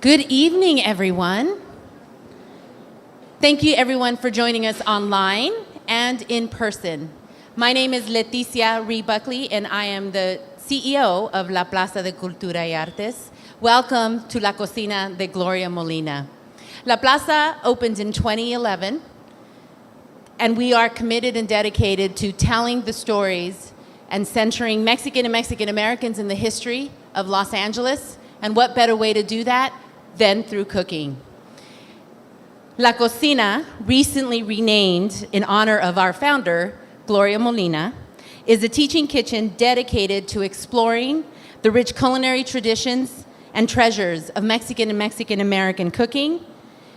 Good evening, everyone. Thank you, everyone, for joining us online and in person. My name is Leticia Ree-Buckley, and I am the CEO of La Plaza de Cultura y Artes. Welcome to La Cocina de Gloria Molina. La Plaza opened in 2011, and we are committed and dedicated to telling the stories and centering Mexican and Mexican Americans in the history of Los Angeles. And what better way to do that than through cooking? La Cocina, recently renamed in honor of our founder, Gloria Molina, is a teaching kitchen dedicated to exploring the rich culinary traditions and treasures of Mexican and Mexican American cooking.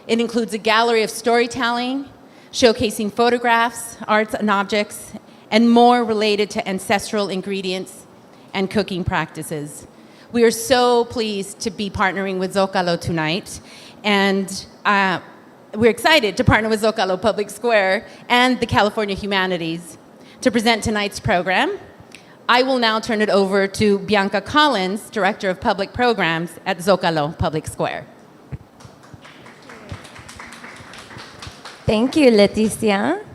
It includes a gallery of storytelling, showcasing photographs, arts and objects, and more related to ancestral ingredients and cooking practices. We are so pleased to be partnering with Zócalo tonight, and we're excited to partner with Zócalo Public Square and the California Humanities to present tonight's program. I will now turn it over to Bianca Collins, Director of Public Programs at Zócalo Public Square. Thank you, Leticia.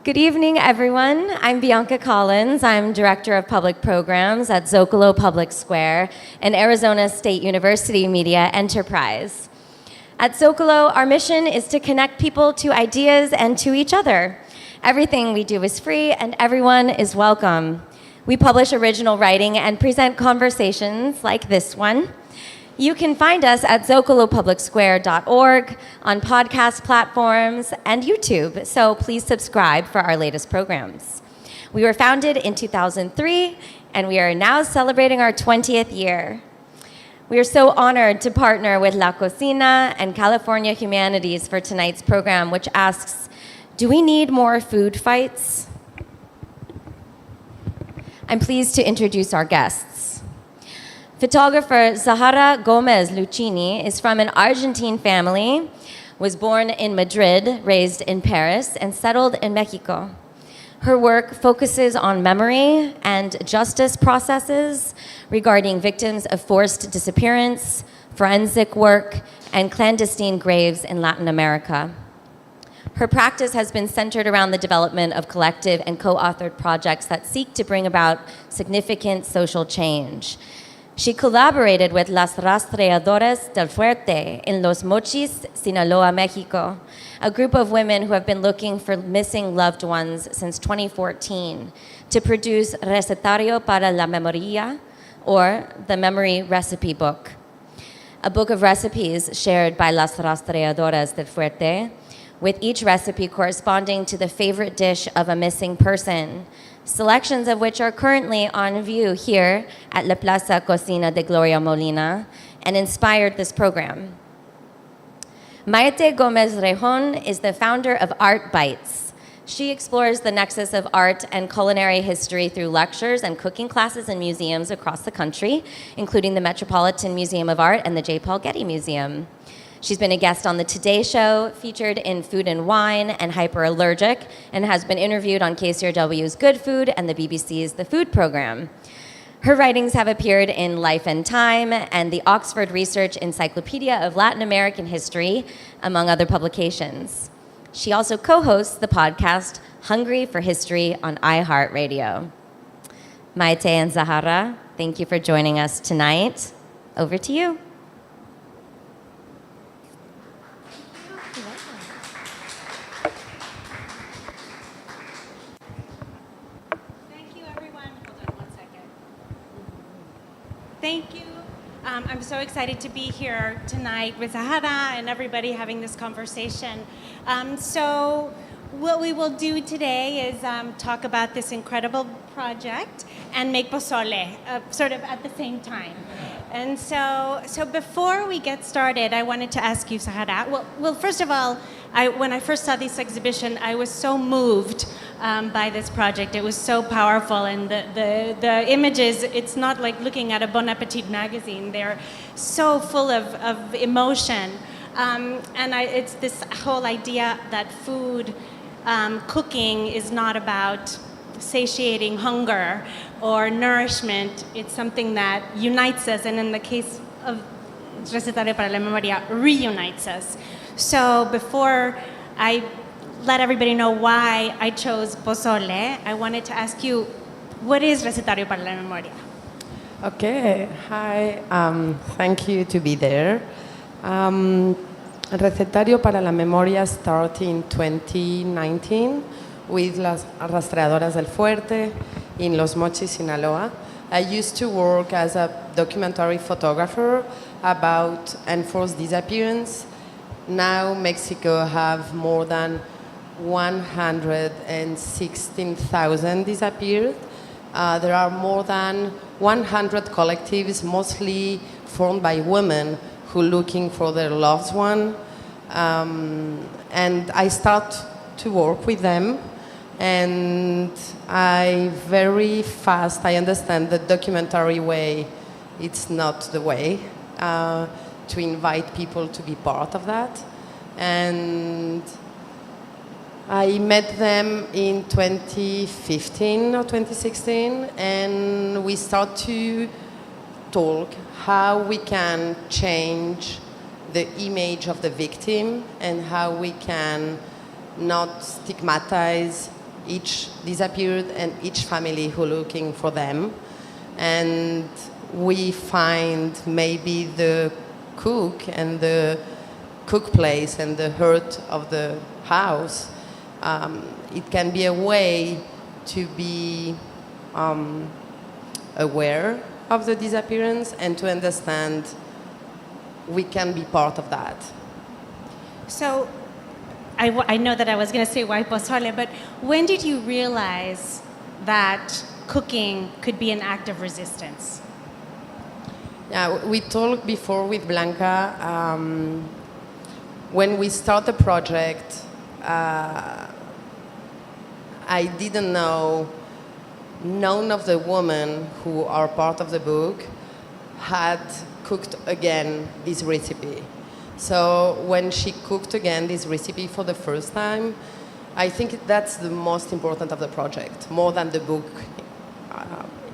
Good evening, everyone. I'm Bianca Collins. I'm Director of Public Programs at Zócalo Public Square and Arizona State University Media Enterprise. At Zócalo, our mission is to connect people to ideas and to each other. Everything we do is free and everyone is welcome. We publish original writing and present conversations like this one. You can find us at zocalopublicsquare.org, on podcast platforms, and YouTube, so please subscribe for our latest programs. We were founded in 2003, and we are now celebrating our 20th year. We are so honored to partner with La Cocina and California Humanities for tonight's program, which asks, do we need more food fights? I'm pleased to introduce our guests. Photographer Zahara Gómez Lucini is from an Argentine family, was born in Madrid, raised in Paris, and settled in Mexico. Her work focuses on memory and justice processes regarding victims of forced disappearance, forensic work, and clandestine graves in Latin America. Her practice has been centered around the development of collective and co-authored projects that seek to bring about significant social change. She collaborated with Las Rastreadoras del Fuerte in Los Mochis, Sinaloa, Mexico, a group of women who have been looking for missing loved ones since 2014, to produce Recetario para la memoria, or the Memory Recipe Book, a book of recipes shared by Las Rastreadoras del Fuerte, with each recipe corresponding to the favorite dish of a missing person, selections of which are currently on view here at La Plaza Cocina de Gloria Molina and inspired this program. Maite Gomez-Rejón is the founder of Art Bites. She explores the nexus of art and culinary history through lectures and cooking classes in museums across the country, including the Metropolitan Museum of Art and the J. Paul Getty Museum. She's been a guest on the Today Show, featured in Food and Wine and Hyperallergic, and has been interviewed on KCRW's Good Food and the BBC's The Food Program. Her writings have appeared in Life and Time and the Oxford Research Encyclopedia of Latin American History, among other publications. She also co-hosts the podcast Hungry for History on iHeartRadio. Maite and Zahara, thank you for joining us tonight. Over to you. Thank you. I'm so excited to be here tonight with Zahara and everybody having this conversation. So what we will do today is talk about this incredible project and make pozole, sort of at the same time. And so before we get started, I wanted to ask you, Zahara, well, first of all, when I first saw this exhibition, I was so moved by this project. It was so powerful, and the images, it's not like looking at a Bon Appetit magazine. They're so full of emotion. It's this whole idea that food, cooking is not about satiating hunger or nourishment. It's something that unites us, and in the case of Recetario para la Memoria reunites us. So before I let everybody know why I chose pozole, I wanted to ask you, what is Recetario para la Memoria? Okay, hi, thank you to be there. Recetario para la Memoria started in 2019 with Las Rastreadoras del Fuerte in Los Mochis, Sinaloa. I used to work as a documentary photographer about enforced disappearance. Now Mexico have more than 116,000 disappeared. There are more than 100 collectives, mostly formed by women who are looking for their loved one. And I start to work with them, and I very fast I understand the documentary way. It's not the way to invite people to be part of that. And I met them in 2015 or 2016, and we start to talk how we can change the image of the victim and how we can not stigmatize each disappeared and each family who looking for them. And we find maybe the cook and the cook place and the heart of the house. It can be a way to be aware of the disappearance and to understand we can be part of that. So I know that I was going to say why pozole, but when did you realize that cooking could be an act of resistance? Yeah, we talked before with Blanca. When we start the project, I didn't know, none of the women who are part of the book had cooked again this recipe. So when she cooked again this recipe for the first time, I think that's the most important of the project, more than the book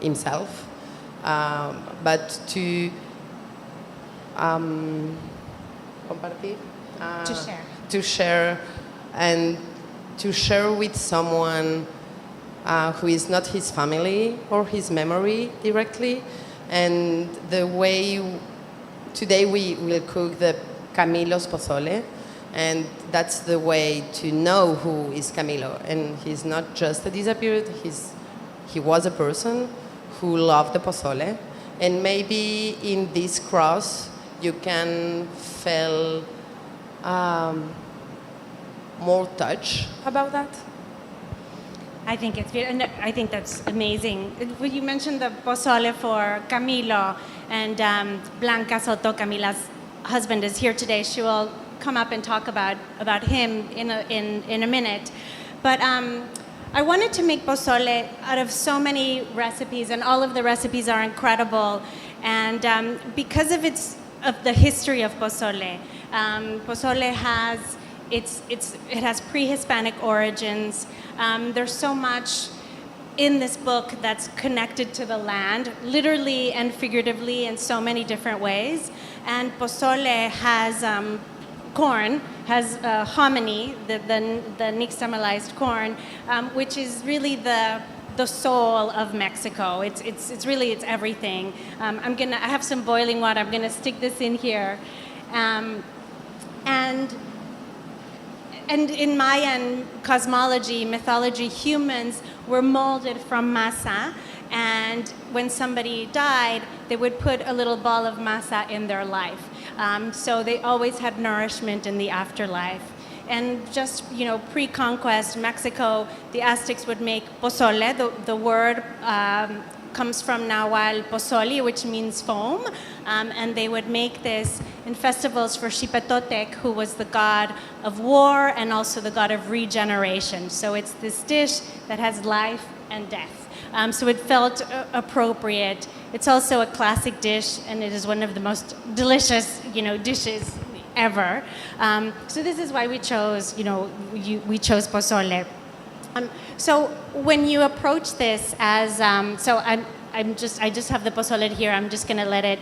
himself. But to compartir, to share and to share with someone who is not his family or his memory directly. And the way today we will cook the Camilo's pozole, and that's the way to know who is Camilo. And he's not just a disappeared, he was a person who loved the pozole. And maybe in this cross you can feel more touch about that. I think it's and I think that's amazing. When you mentioned the pozole for Camilo, and Blanca Soto, Camila's husband, is here today. She will come up and talk about him in a minute. But I wanted to make pozole out of so many recipes, and all of the recipes are incredible. And because of the history of pozole, pozole has it has pre-Hispanic origins. There's so much in this book that's connected to the land, literally and figuratively in so many different ways. And pozole has corn, has hominy, the nixtamalized corn, which is really the soul of Mexico. It's really everything. I have some boiling water. I'm gonna stick this in here, and in Mayan cosmology, mythology, humans were molded from masa, and when somebody died, they would put a little ball of masa in their life. So they always had nourishment in the afterlife. And just, pre-conquest Mexico, the Aztecs would make pozole. The word comes from Nahuatl pozole, which means foam. And they would make this in festivals for Xipetotec, who was the god of war and also the god of regeneration. So it's this dish that has life and death. So it felt appropriate. It's also a classic dish, and it is one of the most delicious, dishes ever. So this is why we chose, we chose pozole. So when you approach this as, I just have the pozole here. I'm just going to let it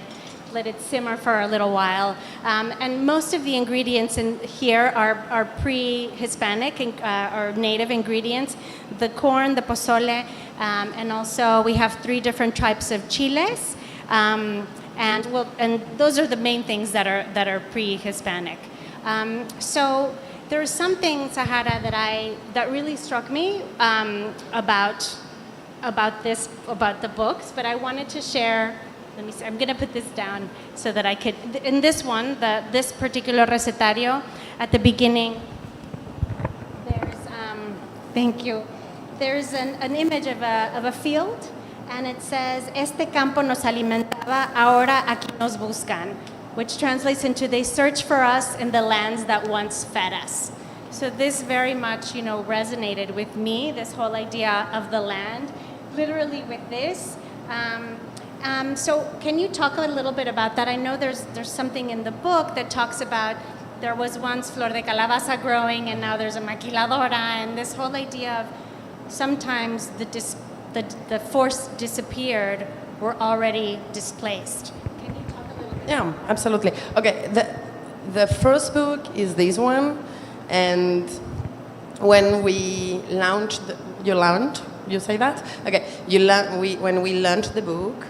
let it simmer for a little while. And most of the ingredients in here are pre-Hispanic or native ingredients. The corn, the pozole, and also we have 3 different types of chiles. And those are the main things that are pre-Hispanic. So there's something, Zahara, that really struck me about the books, but I wanted to share. Let me see. I'm going to put this down so that I could. In this one, this particular recetario, at the beginning, there's thank you. There's an image of a field, and it says, "Este campo nos alimentaba, ahora aquí nos buscan," which translates into "They search for us in the lands that once fed us." So this very much, resonated with me. This whole idea of the land, literally with this. So can you talk a little bit about that? I know there's something in the book that talks about there was once flor de calabaza growing, and now there's a maquiladora, and this whole idea of sometimes the force disappeared, we're already displaced. Can you talk a little bit? Yeah, absolutely. Okay, the first book is this one, and when we launched, you say that? Okay, when we launched the book,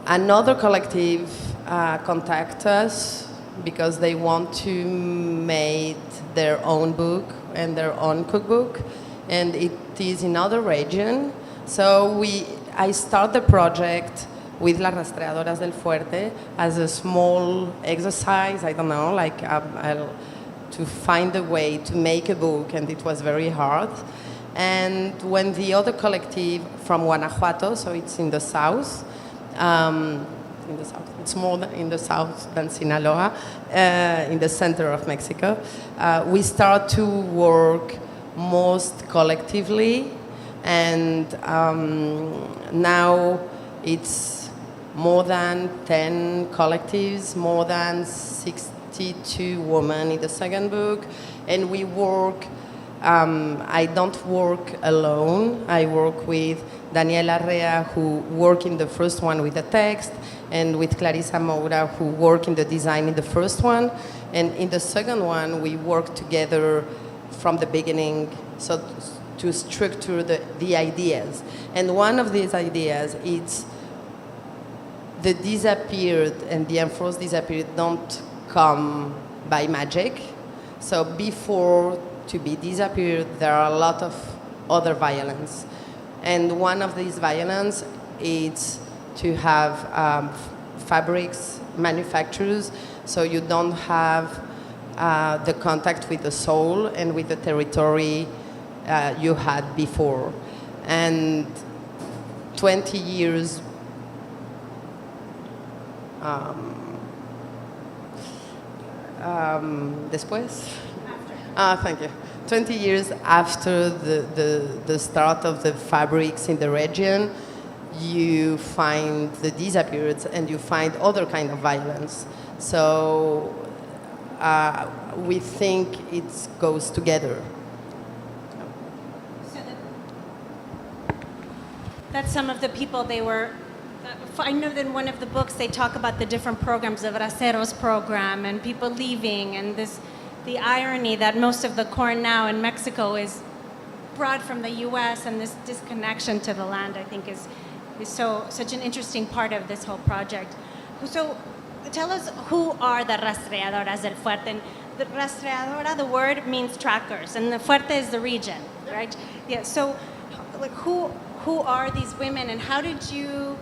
another collective contacted us because they want to make their own book and their own cookbook, and it is in other region. So I started the project with Las Rastreadoras del Fuerte as a small exercise, I don't know, like to find a way to make a book, and it was very hard. And when the other collective from Guanajuato, so it's in the south, it's more in the south than Sinaloa, in the center of Mexico, we start to work most collectively, and now it's more than 10 collectives, more than 62 women in the second book, and we work. I don't work alone. I work with Daniela Rea, who worked in the first one with the text, and with Clarissa Moura, who worked in the design in the first one. And in the second one, we work together from the beginning, so to structure the ideas. And one of these ideas is the disappeared and the enforced disappeared don't come by magic. So before to be disappeared, there are a lot of other violence. And one of these violence is to have fabrics manufacturers, so you don't have the contact with the soul and with the territory you had before. And 20 years después? Thank you. 20 years after the start of the fabrics in the region, you find the disappearance and you find other kind of violence. So we think it goes together. So that's some of the people they were. I know that in one of the books they talk about the different programs, the Braceros program, and people leaving, and the irony that most of the corn now in Mexico is brought from the U.S., and this disconnection to the land, I think, is such an interesting part of this whole project. So tell us, who are the rastreadoras del Fuerte? And the rastreadora, the word means trackers, and the Fuerte is the region, right? Yeah. So, like, who are these women, and how did you?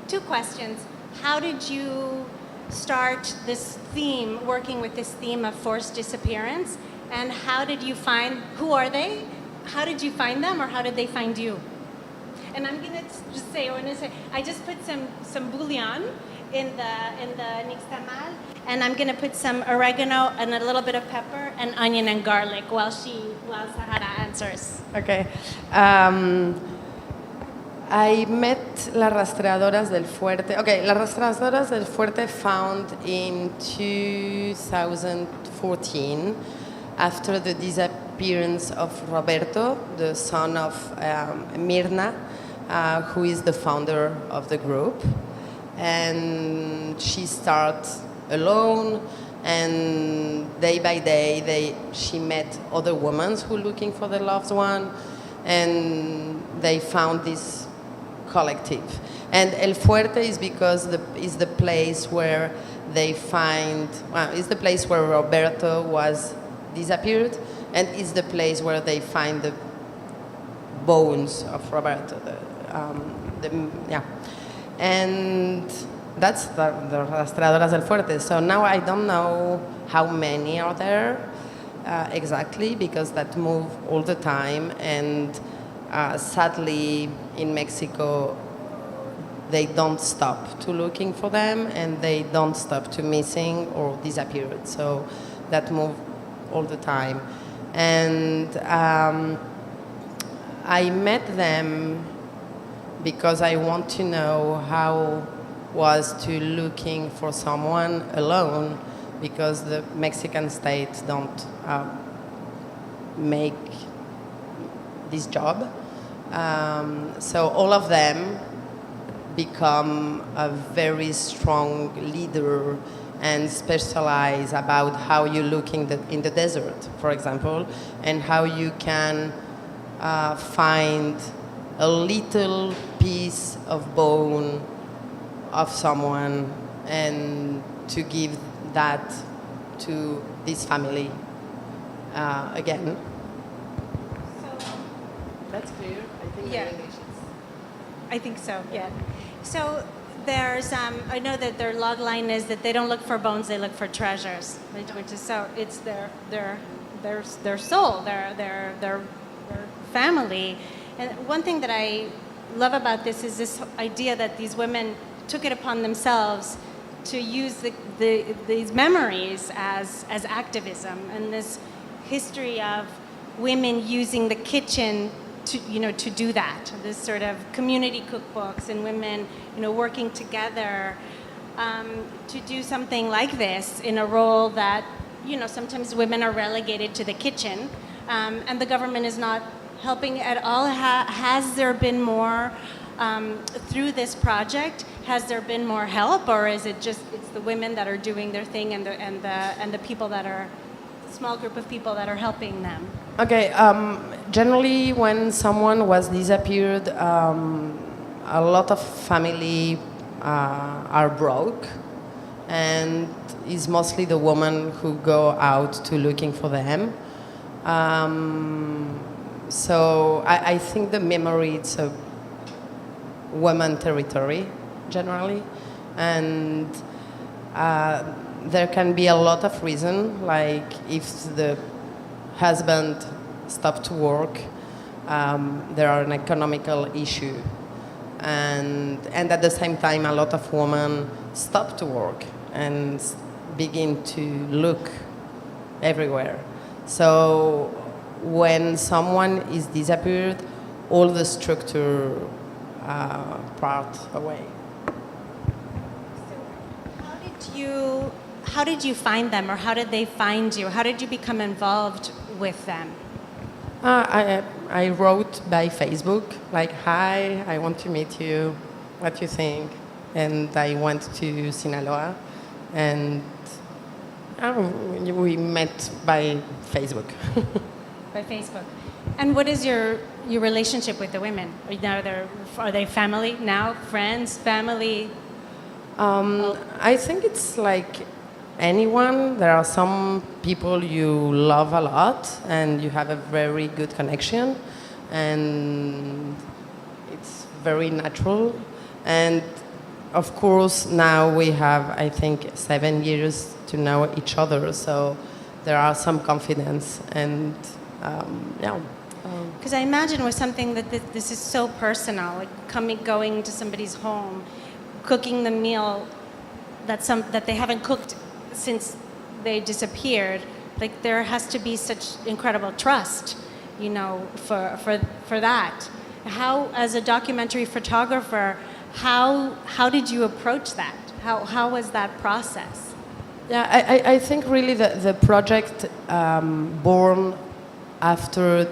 2 questions. How did you start this theme, working with this theme of forced disappearance? And how did you find, who are they? How did you find them, or how did they find you? And I'm gonna just say, I just put some bouillon in the nixtamal, and I'm gonna put some oregano and a little bit of pepper and onion and garlic while Zahara answers. Okay. I met Las Rastreadoras del Fuerte. Okay, Las Rastreadoras del Fuerte found in 2014 after the disappearance of Roberto, the son of Mirna, who is the founder of the group. And she starts alone, and day by day she met other women who were looking for their loved one, and they found this collective. And El Fuerte is because is the place where they find, it's the place where Roberto was disappeared, and it's the place where they find the bones of Roberto. And that's the Rastreadoras del Fuerte. So now I don't know how many are there exactly, because that move all the time, and sadly in Mexico they don't stop to looking for them, and they don't stop to missing or disappeared. So that move all the time. And I met them because I want to know how was to looking for someone alone, because the Mexican states don't make this job. So all of them become a very strong leader and specialize about how you look in the desert, for example, and how you can find a little piece of bone of someone and to give that to this family again. That's clear. I think Yeah. in English I think so, yeah. So there's, I know that their log line is that they don't look for bones, they look for treasures, which is so, it's their soul, their family. And one thing that I love about this is this idea that these women took it upon themselves to use these memories as activism, and this history of women using the kitchen to do that. This sort of community cookbooks and women working together to do something like this in a role that sometimes women are relegated to the kitchen, and the government is not helping at all. Has there been more through this project? Has there been more help, or is it just it's the women that are doing their thing and the people that are a small group of people that are helping them? Okay. Generally, when someone was disappeared, a lot of family are broke, and it's mostly the women who go out to looking for them. So I think the memory, it's a women territory generally, and there can be a lot of reason, like if the husband stopped to work, there are an economical issue, and at the same time a lot of women stop to work and begin to look everywhere. So when someone is disappeared, all the structure part away. How did you find them, or how did they find you? How did you become involved with them? I wrote by Facebook, like, hi, I want to meet you, what do you think? And I went to Sinaloa, and we met by Facebook. By Facebook. And what is your relationship with the women? Are they family now? Friends? Family? I think it's like anyone. There are some people you love a lot and you have a very good connection, and it's very natural. And of course, now we have, I think, 7 years to know each other, so there are some confidence, and yeah. Because I imagine with something that this is so personal, like going to somebody's home, cooking the meal that they haven't cooked since they disappeared, like there has to be such incredible trust, for that. How, as a documentary photographer, how did you approach that? How was that process? Yeah, I think really the project born after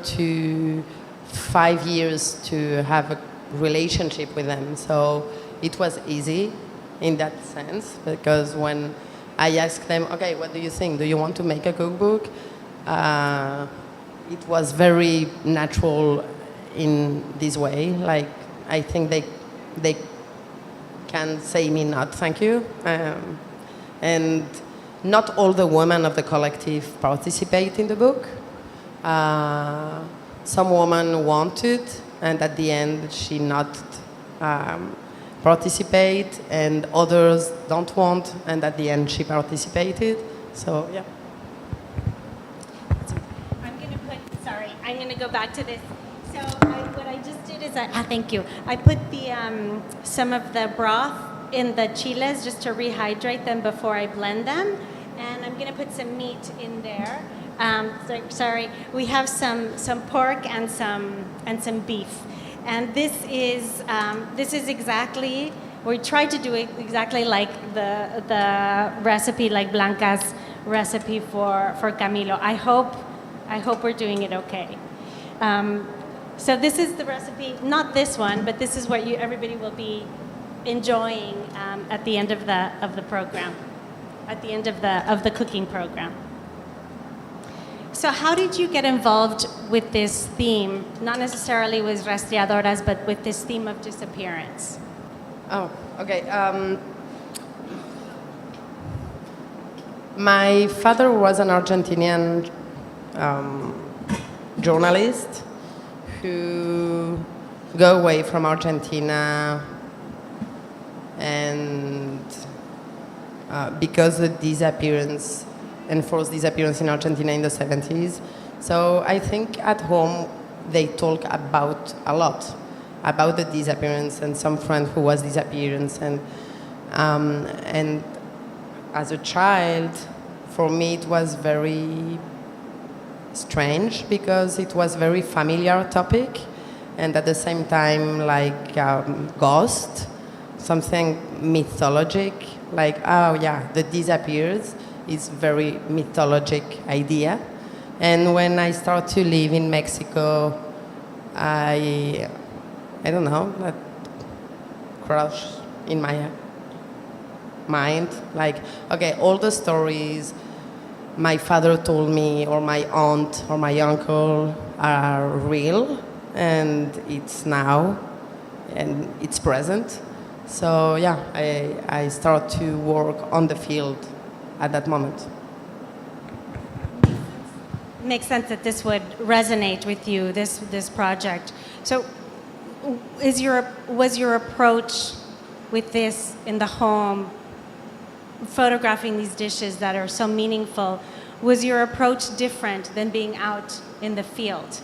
5 years to have a relationship with them. So it was easy in that sense, because when I asked them, okay, what do you think? Do you want to make a cookbook? It was very natural in this way. Like, I think they can say me not thank you. And not all the women of the collective participate in the book. Some women wanted, and at the end she not participate, and others don't want, and at the end she participated. So yeah. I'm going to go back to this. So what I just did is, thank you. I put some of the broth in the chiles just to rehydrate them before I blend them. And I'm going to put some meat in there. We have some pork and some beef. And this is exactly, we tried to do it exactly like the recipe, like Blanca's recipe for Camilo. I hope we're doing it okay. So this is the recipe, not this one, but this is what everybody will be enjoying at the end of the program, at the end of the cooking program. So how did you get involved with this theme, not necessarily with rastreadoras, but with this theme of disappearance? Oh, okay. My father was an Argentinian journalist who go away from Argentina, and because the enforced disappearance in Argentina in the 70s. So I think at home they talk about a lot about the disappearance, and some friend who was disappearance, and as a child, for me it was very strange because it was very familiar topic, and at the same time like ghost, something mythologic, like, oh yeah, the disappears is very mythologic idea. And when I start to live in Mexico, I don't know, that crush in my mind, like, okay, all the stories my father told me, or my aunt, or my uncle are real, and it's now, and it's present. So yeah, I start to work on the field at that moment. Makes sense that this would resonate with you, this project. So was your approach with this in the home, photographing these dishes that are so meaningful, was your approach different than being out in the field?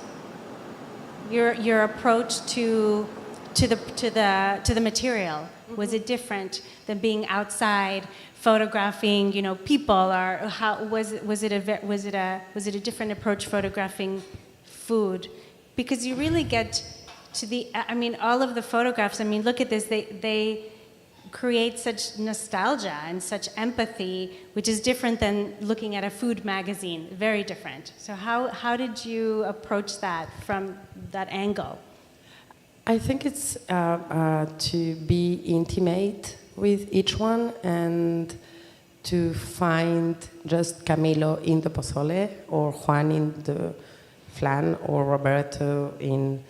Your approach to the material, was it different than being outside photographing, people, or how was it a different approach photographing food? Because you really get to all of the photographs, look at this, they create such nostalgia and such empathy, which is different than looking at a food magazine, very different. So how did you approach that from that angle? I think it's to be intimate with each one, and to find just Camilo in the pozole, or Juan in the flan, or Roberto in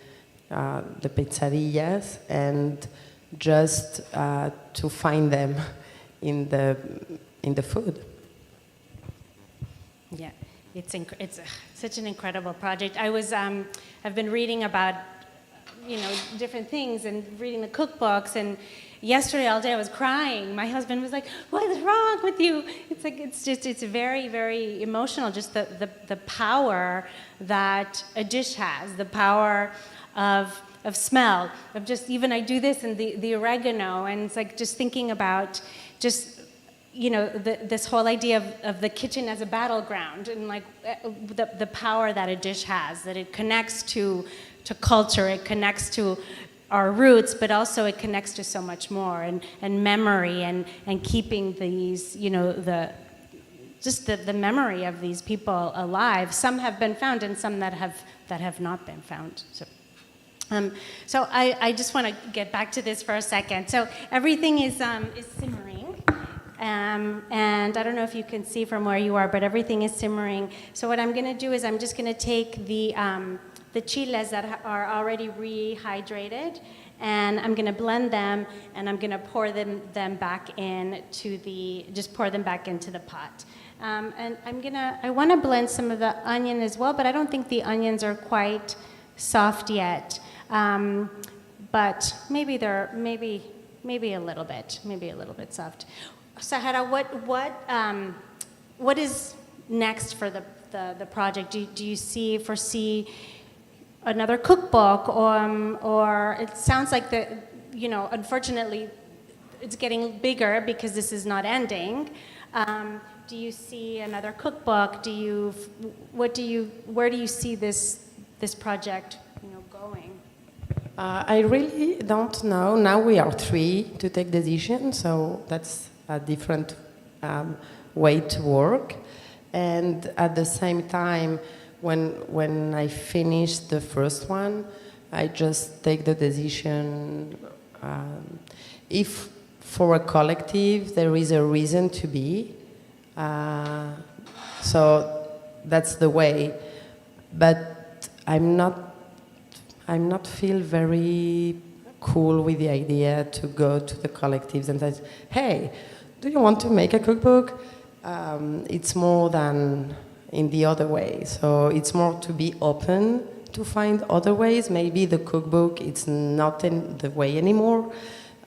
the pizzadillas, and just to find them in the food. Yeah, it's such an incredible project. I've been reading about different things and reading the cookbooks, and yesterday all day I was crying. My husband was like, "What is wrong with you?" It's very, very emotional, just the power that a dish has, the power of smell, of just, even I do this and the oregano, and it's like just thinking about just this whole idea of the kitchen as a battleground, and like the power that a dish has, that it connects to culture, it connects to our roots, but also it connects to so much more, and memory, and keeping these, the memory of these people alive. Some have been found, and some that have not been found. So So I just want to get back to this for a second. So everything is simmering. And I don't know if you can see from where you are, but everything is simmering. So what I'm going to do is I'm just going to take the chiles that are already rehydrated, and I'm going to blend them, and I'm going to pour them back into the pot. And I want to blend some of the onion as well, but I don't think the onions are quite soft yet. But maybe a little bit soft. Zahara, what is next for the project? Do you foresee another cookbook, or it sounds like unfortunately, it's getting bigger because this is not ending. Do you see another cookbook? Where do you see this project, going? I really don't know. Now we are 3 to take decisions, so that's a different way to work. And at the same time, when I finish the first one, I just take the decision if for a collective there is a reason to be. So that's the way. But I'm not feel very cool with the idea to go to the collectives and say, hey, do you want to make a cookbook? It's more than in the other way. So it's more to be open to find other ways. Maybe the cookbook, it's not in the way anymore.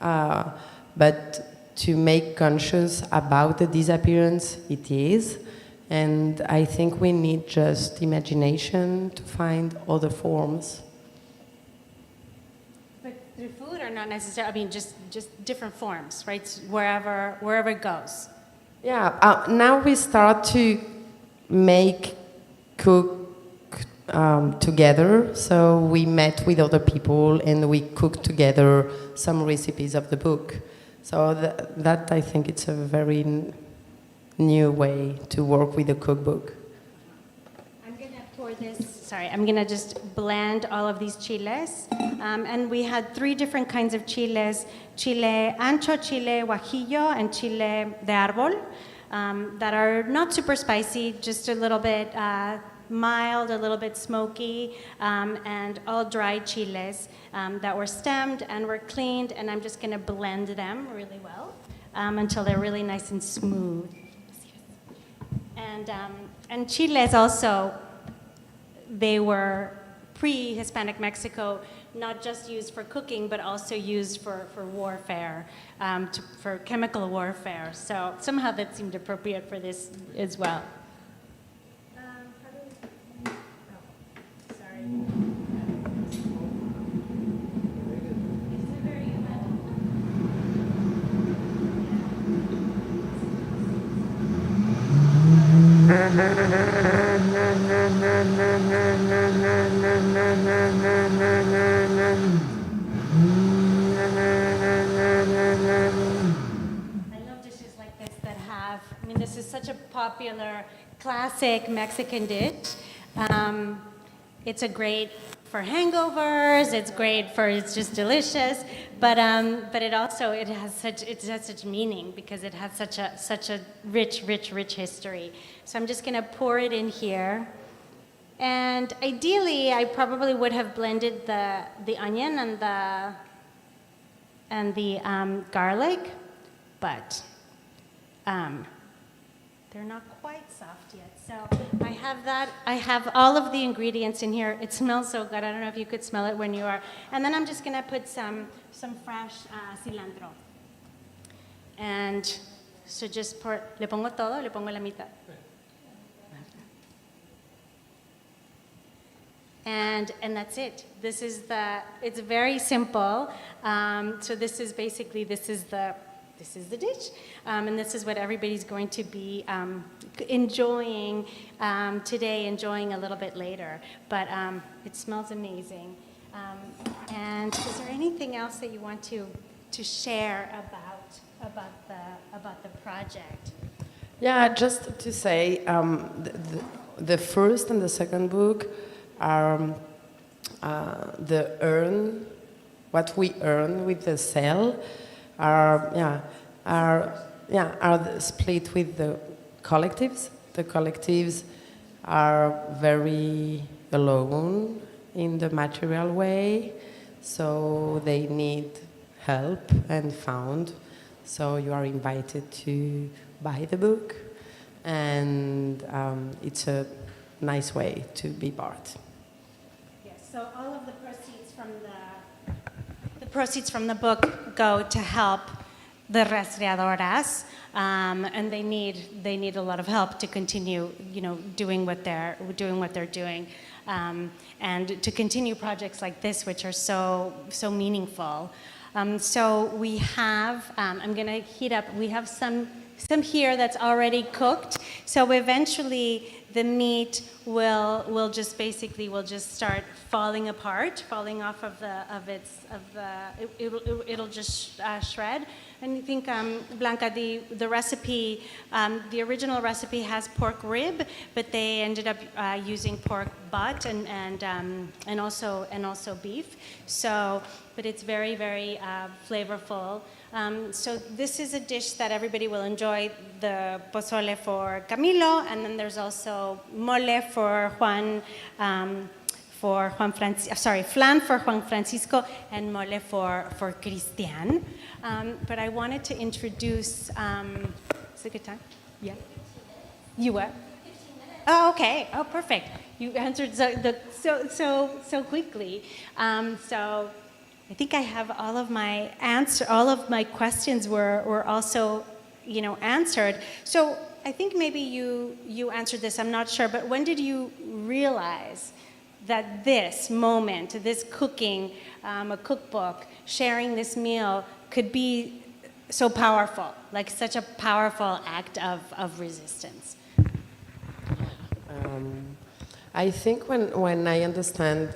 But to make conscious about the disappearance, it is. And I think we need just imagination to find other forms. But through food, or not necessarily? I mean, just different forms, right? Wherever it goes. Yeah. Now we start to cook together. So we met with other people and we cooked together some recipes of the book. So that I think it's a very new way to work with a cookbook. I'm gonna pour this. Sorry, I'm gonna just blend all of these chiles. And we had 3 different kinds of chiles: chile ancho, chile guajillo, and chile de árbol, that are not super spicy, just a little bit mild, a little bit smoky, and all dried chiles that were stemmed and were cleaned. And I'm just gonna blend them really well until they're really nice and smooth. And chiles also, they were pre-Hispanic Mexico, not just used for cooking, but also used for warfare, for chemical warfare. So somehow that seemed appropriate for this as well. Sorry. This is such a popular, classic Mexican dish. It's great for hangovers. It's just delicious. But it has such meaning because it has such a rich history. So I'm just gonna pour it in here. And ideally, I probably would have blended the onion and the garlic, but they're not quite soft yet. So I have that. I have all of the ingredients in here. It smells so good. I don't know if you could smell it when you are. And then I'm just gonna put some fresh cilantro. And so just pour. Le pongo todo. Le pongo la mitad. And that's it. It's very simple. So this is the dish, and this is what everybody's going to be enjoying today, enjoying a little bit later. But it smells amazing. And is there anything else that you want to share about the project? Yeah, just to say, the first and the second book are the earn, what we earn with the sale, are split with the collectives. The collectives are very alone in the material way, so they need help and found. So you are invited to buy the book, and it's a nice way to be part. Yes, so all of the proceeds from the book go to help the rastreadoras, and they need a lot of help to continue, doing what they're doing, and to continue projects like this, which are so meaningful. So we have, I'm going to heat up. We have some here that's already cooked. So eventually the meat will just start falling apart, falling off it'll just shred. And I think, Blanca, the recipe, the original recipe has pork rib, but they ended up using pork butt and also beef. So, but it's very, very flavorful. So this is a dish that everybody will enjoy, the pozole for Camilo, and then there's also mole for Juan, flan for Juan Francisco, and mole for Cristian. But I wanted to introduce, is it a good time? Yeah. You what? 15 minutes. Oh, okay. Oh, perfect. You answered so quickly. So I think I have all of my questions were also, answered. So I think maybe you answered this, I'm not sure, but when did you realize that this moment, this cooking, a cookbook, sharing this meal could be so powerful, like such a powerful act of resistance? I think when I understand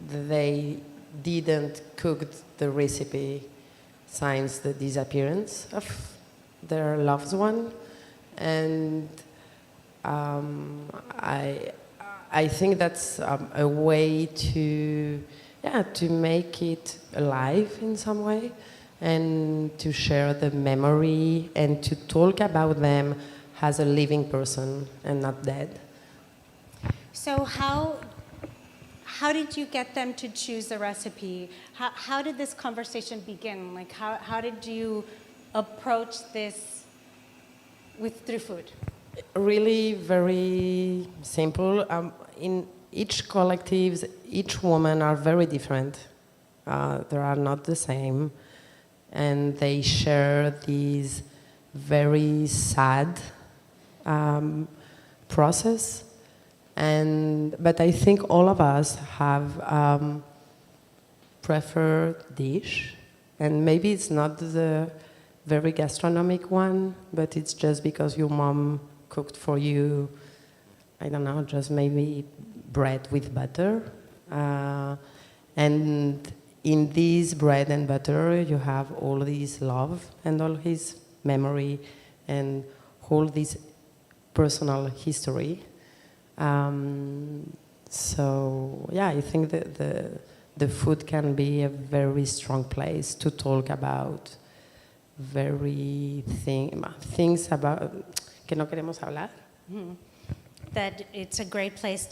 they didn't cook the recipe since the disappearance of their loved one, and I think that's a way to make it alive in some way, and to share the memory and to talk about them as a living person and not dead. So how did you get them to choose the recipe? How did this conversation begin? Like how did you approach this through food? Really very simple. In each collectives, each woman are very different. They are not the same, and they share these very sad process. But I think all of us have preferred dish, and maybe it's not the very gastronomic one, but it's just because your mom cooked for you, I don't know, just maybe bread with butter. And in this bread and butter, you have all this love and all his memory and all this personal history. So yeah, I think that the food can be a very strong place to talk about things about que no queremos hablar. Mm-hmm. That it's a great place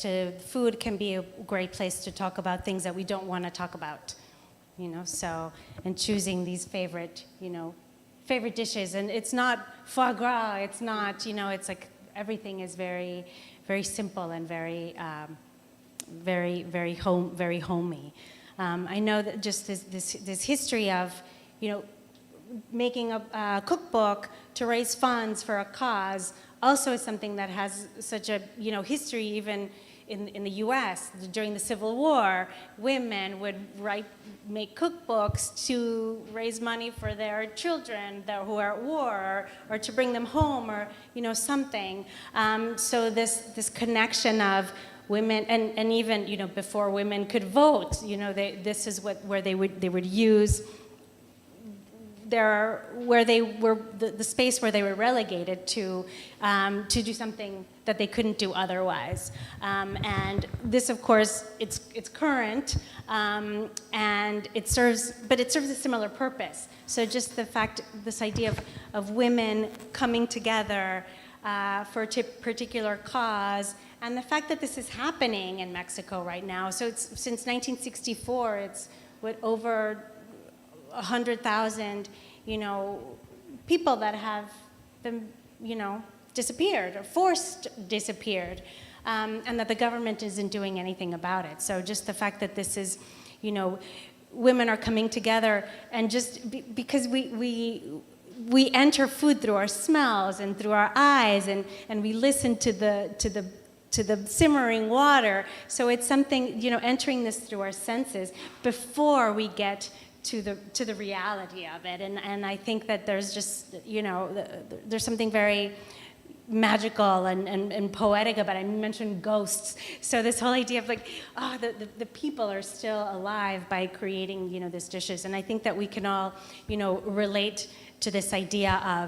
food can be a great place to talk about things that we don't want to talk about, so, and choosing these favorite dishes, and it's not foie gras, it's not, it's like everything is very, very simple and very, very homey. I know that just this history of, making a cookbook to raise funds for a cause also is something that has such a history. Even in the U.S. during the Civil War, women would make cookbooks to raise money for their children who are at war, or to bring them home, or something. So this connection of women, and even before women could vote, this is where they would use where they were the space where they were relegated to do something that they couldn't do otherwise. And this, of course, it's current, and it serves a similar purpose. So just the fact, this idea of women coming together for a particular cause, and the fact that this is happening in Mexico right now. So it's since 1964, it's over 100,000, people that have been, disappeared or forced disappeared, and that the government isn't doing anything about it. So just the fact that this is, women are coming together, and just because we enter food through our smells and through our eyes, and we listen to the simmering water. So it's something, entering this through our senses before we get to the reality of it. And I think that there's just, there's something very magical and poetic about it. I mentioned ghosts. So this whole idea of the people are still alive by creating, these dishes. And I think that we can all, relate to this idea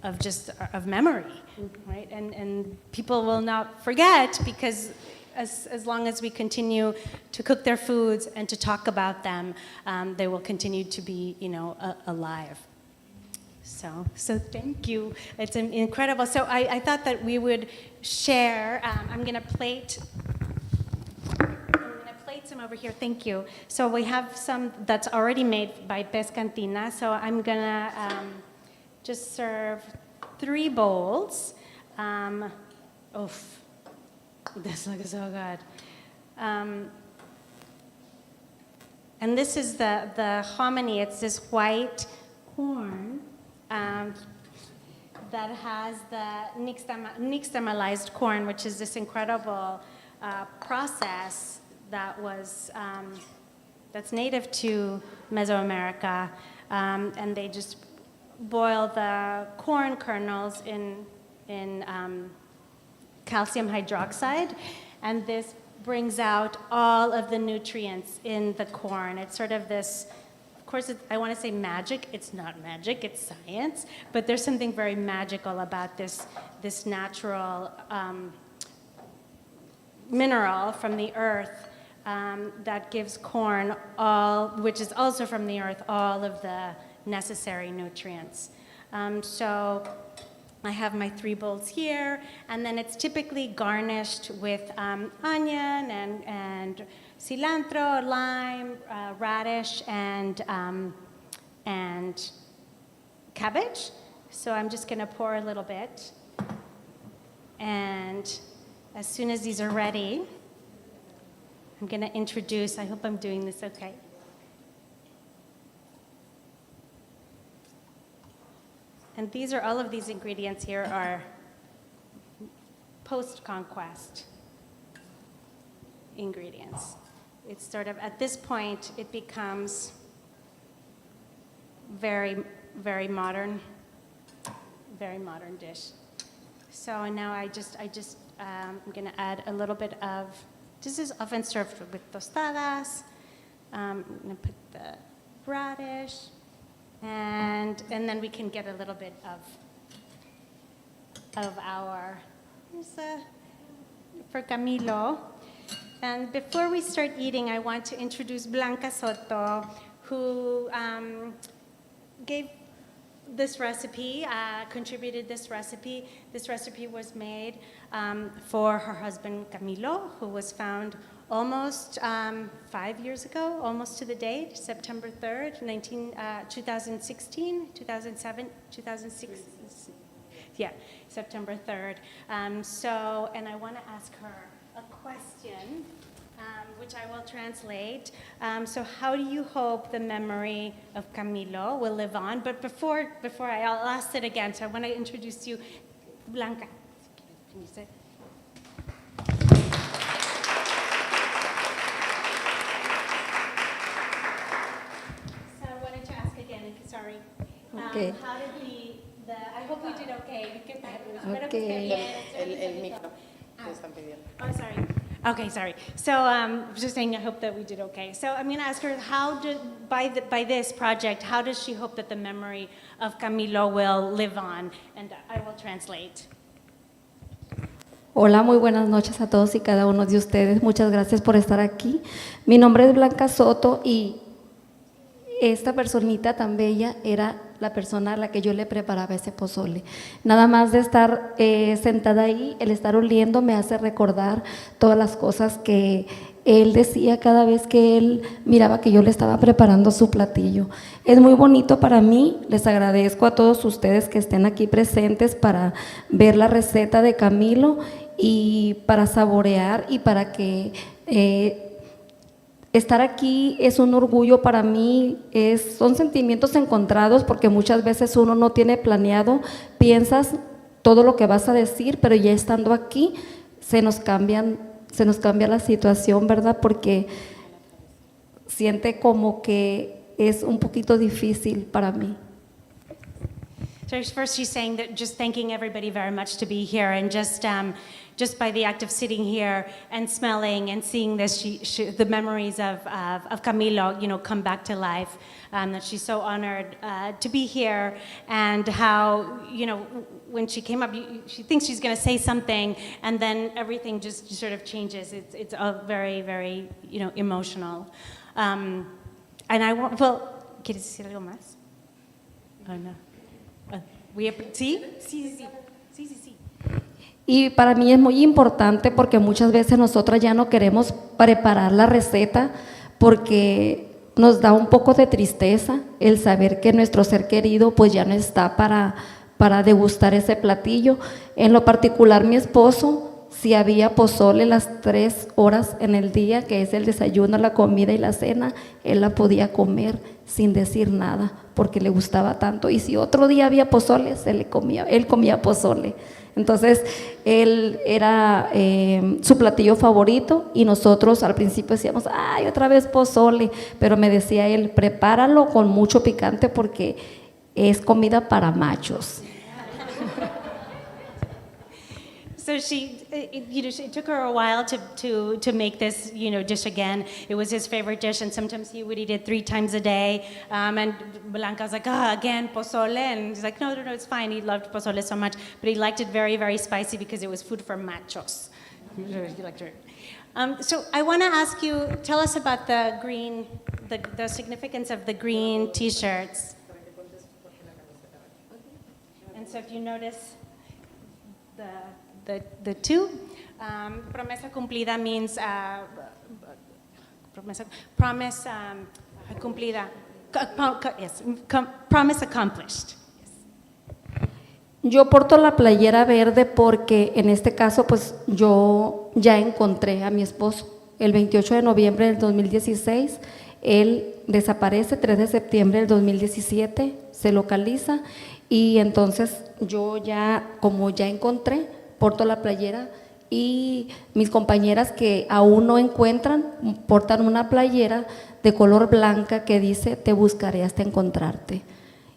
of memory, right? And people will not forget, because as long as we continue to cook their foods and to talk about them, they will continue to be, alive. So thank you. It's incredible. So I thought that we would share. I'm going to plate some over here. Thank you. So we have some that's already made by Pescantina. So I'm going to just serve 3 bowls. Oof. This looks so good. And this is the hominy. It's this white corn that has the nixtamalized corn, which is this incredible process that's native to Mesoamerica, and they just boil the corn kernels in calcium hydroxide, and this brings out all of the nutrients in the corn. It's sort of this, of course, I want to say magic. It's not magic, it's science, but there's something very magical about this natural mineral from the earth that gives corn which is also from the earth, all of the necessary nutrients. So I have my 3 bowls here, and then it's typically garnished with onion and cilantro, lime, radish, and cabbage. So I'm just going to pour a little bit, and as soon as these are ready, I'm going to introduce. I hope I'm doing this okay. And all of these ingredients here are post-conquest ingredients. It's sort of, at this point, it becomes very, very modern dish. So now I'm going to add a little bit of, this is often served with tostadas. I'm going to put the radish. And then we can get a little bit of our, for Camilo. And before we start eating, I want to introduce Blanca Soto, who gave this recipe, contributed this recipe. This recipe was made for her husband Camilo, who was found almost 5 years ago, almost to the date, September 3rd, 2016, 2007, 2006. Yeah, September 3rd. And I want to ask her a question, which I will translate. So how do you hope the memory of Camilo will live on? But before I'll ask it again, so I want to introduce you, Blanca. Can you say? Sorry. Okay. How did I hope we did okay. Okay. El micro. Te están pidiendo. Oh, sorry. Okay, sorry. So just saying, I hope that we did okay. So I'm going to ask her, by this project, how does she hope that the memory of Camilo will live on? And I will translate. Hola, muy buenas noches a todos y cada uno de ustedes. Muchas gracias por estar aquí. Mi nombre es Blanca Soto y esta personita tan bella era la persona a la que yo le preparaba ese pozole. Nada más de estar sentada ahí, el estar oliendo me hace recordar todas las cosas que él decía cada vez que él miraba que yo le estaba preparando su platillo. Es muy bonito para mí, les agradezco a todos ustedes que estén aquí presentes para ver la receta de Camilo y para saborear y para que estar aquí es un orgullo para mí, son sentimientos encontrados porque muchas veces uno no tiene planeado, piensas todo lo que vas a decir, pero ya estando aquí se nos cambia la situación, ¿verdad? Porque siente como que es un poquito difícil para mí. So first she's saying that just thanking everybody very much to be here, and just by the act of sitting here and smelling and seeing this, the memories of Camilo, come back to life. That she's so honored to be here, and how, when she came up, she thinks she's going to say something, and then everything just sort of changes. It's very, very, emotional. And I want, ¿quieres decir algo más? Oh, no. ¿Sí? Sí. Y para mí es muy importante porque muchas veces nosotras ya no queremos preparar la receta porque nos da un poco de tristeza el saber que nuestro ser querido pues ya no está para degustar ese platillo. En lo particular, mi esposo, si había pozole las 3 horas en el día, que es el desayuno, la comida y la cena, él la podía comer sin decir nada porque le gustaba tanto. Y si otro día había pozole, él comía pozole. Entonces, él era su platillo favorito y nosotros al principio decíamos, ay, otra vez pozole, pero me decía él, prepáralo con mucho picante porque es comida para machos. So it took her a while to make this, dish again. It was his favorite dish, and sometimes he would eat it 3 times a day. And Blanca was like, again, pozole? And he's like, no, it's fine. He loved pozole so much, but he liked it very, very spicy because it was food for machos. He liked it. So I want to ask you, tell us about the green, the significance of the green T-shirts. And so if you notice the two, promesa cumplida means promise cumplida, yes, promise accomplished. Yo porto la playera verde porque en este caso pues yo ya encontré a mi esposo. El 28 de noviembre del 2016, él desaparece, 3 de septiembre del 2017, se localiza y entonces yo como ya encontré, porto la playera y mis compañeras que aún no encuentran, portan una playera de color blanca que dice, te buscaré hasta encontrarte.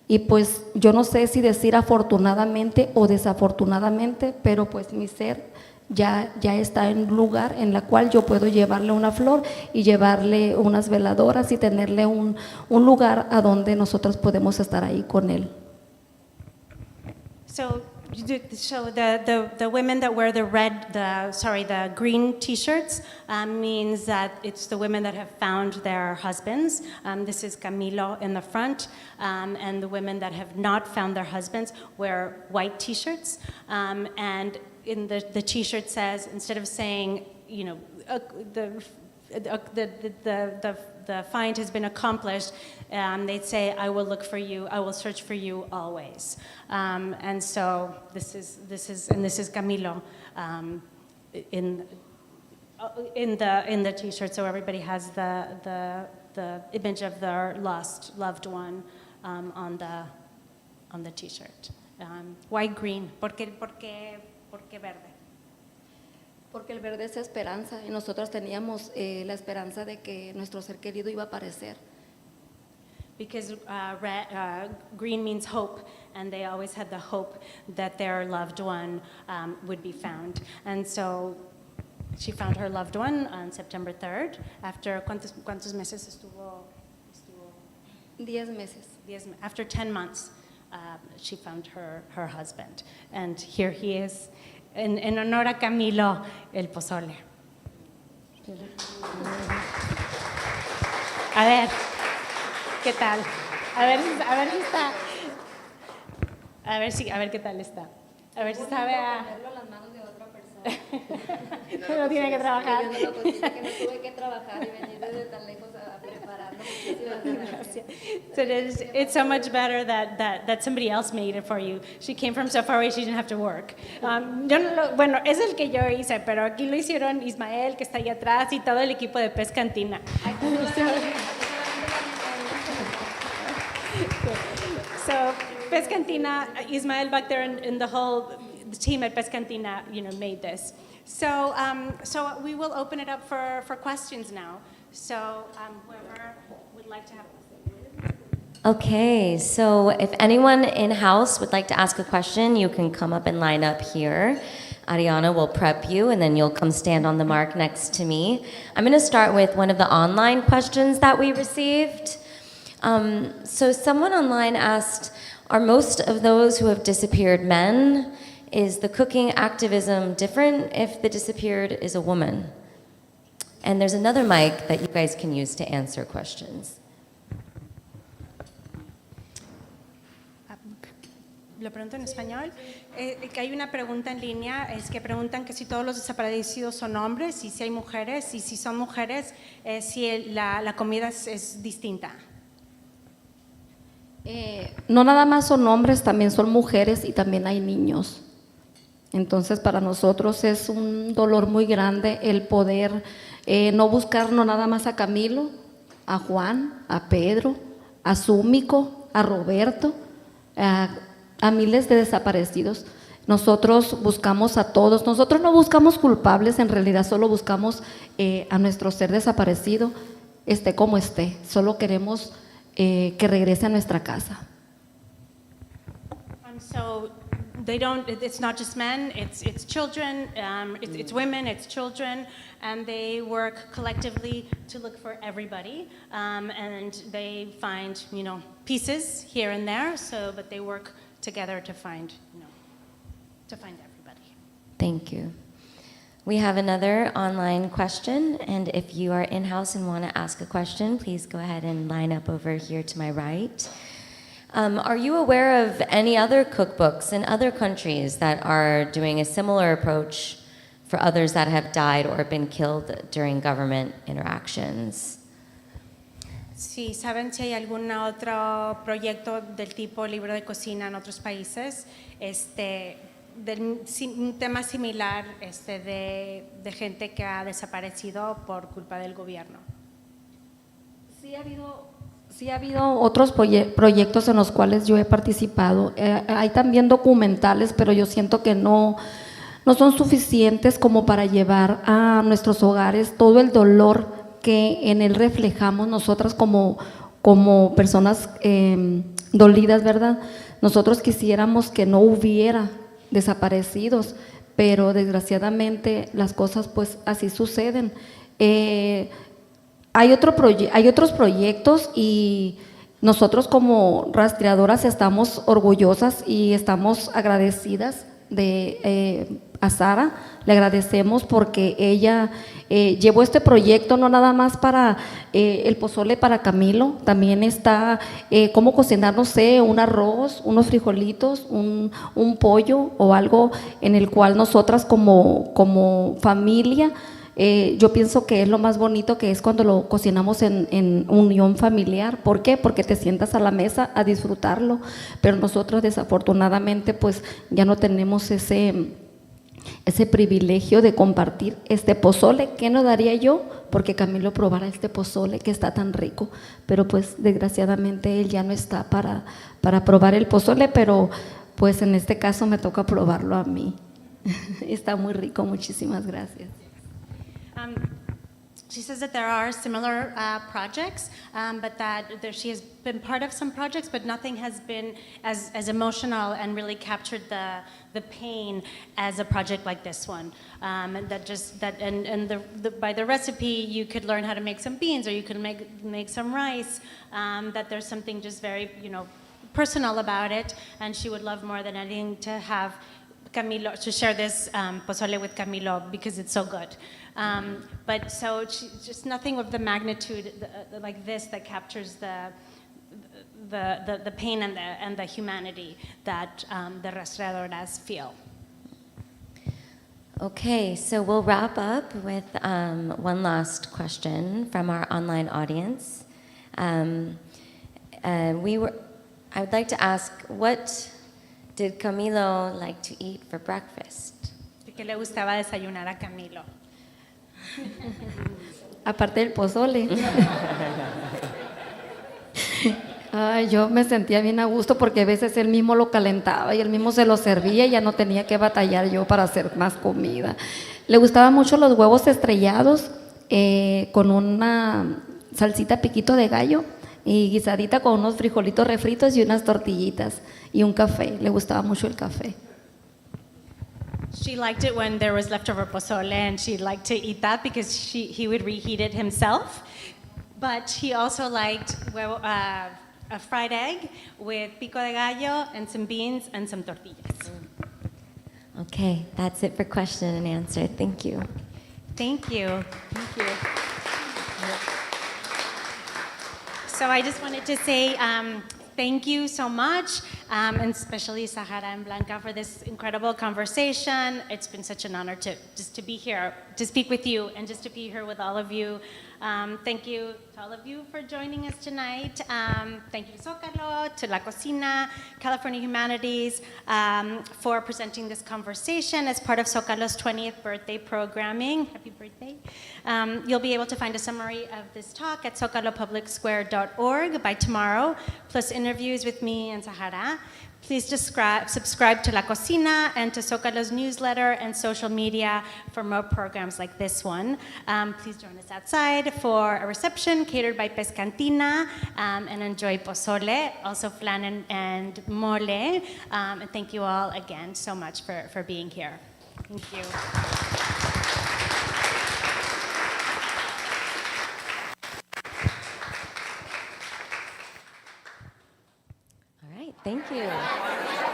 Y pues yo no sé si decir afortunadamente o desafortunadamente, pero pues mi ser ya está en un lugar en la cual yo puedo llevarle una flor y llevarle unas veladoras y tenerle un lugar a donde nosotros podemos estar ahí con él. So the women that wear the green T-shirts means that it's the women that have found their husbands. This is Camilo in the front, and the women that have not found their husbands wear white T-shirts. And in the T-shirt says, instead of saying, the find has been accomplished, they'd say, I will look for you, I will search for you always. And so this is Camilo in the T-shirt, so everybody has the image of their lost loved one on the T-shirt. Why green? ¿Por qué verde? Porque el verde es esperanza y nosotros teníamos la esperanza de que nuestro ser querido iba a aparecer. Because green means hope, and they always had the hope that their loved one would be found. And so She found her loved one on September 3rd. After cuántos meses estuvo 10 meses. After 10 months, she found her husband. And here he is, en honor a Camilo, el pozole. A ver, ¿qué tal? A ver si está. A ver qué tal está. A ver si sabe a... Pero tiene que trabajar. Yo no lo cocino, que no tuve que trabajar y venir desde tan lejos a prepararlo. Muchísimas gracias. So it's so much better that somebody else made it for you. She came from so far away, she didn't have to work. Bueno, es el que yo hice, pero aquí lo hicieron Ismael, que está ahí atrás, y todo el equipo de Pez Cantina. So Pez Cantina, Ismael back there, and the team at Pez Cantina, made this. So we will open it up for questions now. So whoever would like to have. Okay, so if anyone in-house would like to ask a question, you can come up and line up here. Ariana will prep you, and then you'll come stand on the mark next to me. I'm going to start with one of the online questions that we received. So someone online asked, are most of those who have disappeared men? Is the cooking activism different if the disappeared is a woman? And there's another mic that you guys can use to answer questions. Lo pregunto en español. Que hay una pregunta en línea, es que preguntan que si todos los desaparecidos son hombres, y si hay mujeres, y si son mujeres, si la comida es distinta. No nada más son hombres, también son mujeres y también hay niños. Entonces para nosotros es un dolor muy grande el poder no buscar no nada más a Camilo, a Juan, a Pedro, a Súmico, a Roberto, a miles de desaparecidos. Nosotros buscamos a todos, nosotros no buscamos culpables, en realidad solo buscamos a nuestro ser desaparecido, esté como esté, solo queremos que regrese a nuestra casa. So it's not just men, it's children, it's women, it's children, and they work collectively to look for everybody, and they find, pieces here and there, but they work together to find, everybody. Thank you. We have another online question, and if you are in-house and want to ask a question, please go ahead and line up over here to my right. Are you aware of any other cookbooks in other countries that are doing a similar approach for others that have died or been killed during government interactions? Si saben si hay algún otro proyecto del tipo libro de cocina en otros países, un tema similar de gente que ha desaparecido por culpa del gobierno. Sí ha habido otros proyectos en los cuales yo he participado. Hay también documentales, pero yo siento que no son suficientes como para llevar a nuestros hogares todo el dolor que en él reflejamos nosotras como personas dolidas, ¿verdad? Nosotros quisiéramos que no hubiera desaparecidos, pero desgraciadamente las cosas pues así suceden. Hay otros proyectos y nosotros como rastreadoras estamos orgullosas y estamos agradecidas a Sara. Le agradecemos porque ella llevó este proyecto no nada más para el pozole para Camilo, también está cómo cocinar, no sé, un arroz, unos frijolitos, un pollo o algo en el cual nosotras como familia, yo pienso que es lo más bonito que es cuando lo cocinamos en unión familiar. ¿Por qué? Porque te sientas a la mesa a disfrutarlo, pero nosotros desafortunadamente pues ya no tenemos ese privilegio de compartir este pozole. ¿Qué no daría yo? Porque Camilo probara este pozole que está tan rico, pero pues desgraciadamente él ya no está para probar el pozole, pero pues en este caso me toca probarlo a mí. Está muy rico, muchísimas gracias. she says that there are similar projects, but that she has been part of some projects, but nothing has been as emotional and really captured the pain as a project like this one. And by the recipe, you could learn how to make some beans, or you could make some rice. That there's something just very, personal about it, and she would love more than anything to have Camilo, to share this pozole with Camilo, because it's so good. But so just nothing of the magnitude like this that captures the pain and the humanity that the restauradoras feel. Okay, so we'll wrap up with one last question from our online audience. I would like to ask, what did Camilo like to eat for breakfast? ¿Qué le gustaba desayunar a Camilo? Aparte del pozole. Yo me sentía bien a gusto porque a veces él mismo lo calentaba y él mismo se lo servía y ya no tenía que batallar yo para hacer más comida. Le gustaban mucho los huevos estrellados con una salsita piquito de gallo y guisadita con unos frijolitos refritos y unas tortillitas y un café. Le gustaba mucho el café. She liked it when there was leftover pozole, and she liked to eat that because he would reheat it himself. But he also liked a fried egg with pico de gallo and some beans and some tortillas. Okay, that's it for question and answer. Thank you. Thank you. Thank you. So I just wanted to say thank you so much, and especially Zahara and Blanca for this incredible conversation. It's been such an honor to be here, to speak with you, and just to be here with all of you. Thank you to all of you for joining us tonight. Thank you to Zócalo, to La Cocina, California Humanities, for presenting this conversation as part of Zócalo's 20th birthday programming. Happy birthday. You'll be able to find a summary of this talk at zocalopublicsquare.org by tomorrow, plus interviews with me and Zahara. Please subscribe to La Cocina and to Zócalo's newsletter and social media for more programs like this one. Please join us outside for a reception catered by Pescantina, and enjoy pozole, also flan and mole. And thank you all again so much for being here. Thank you. All right, thank you.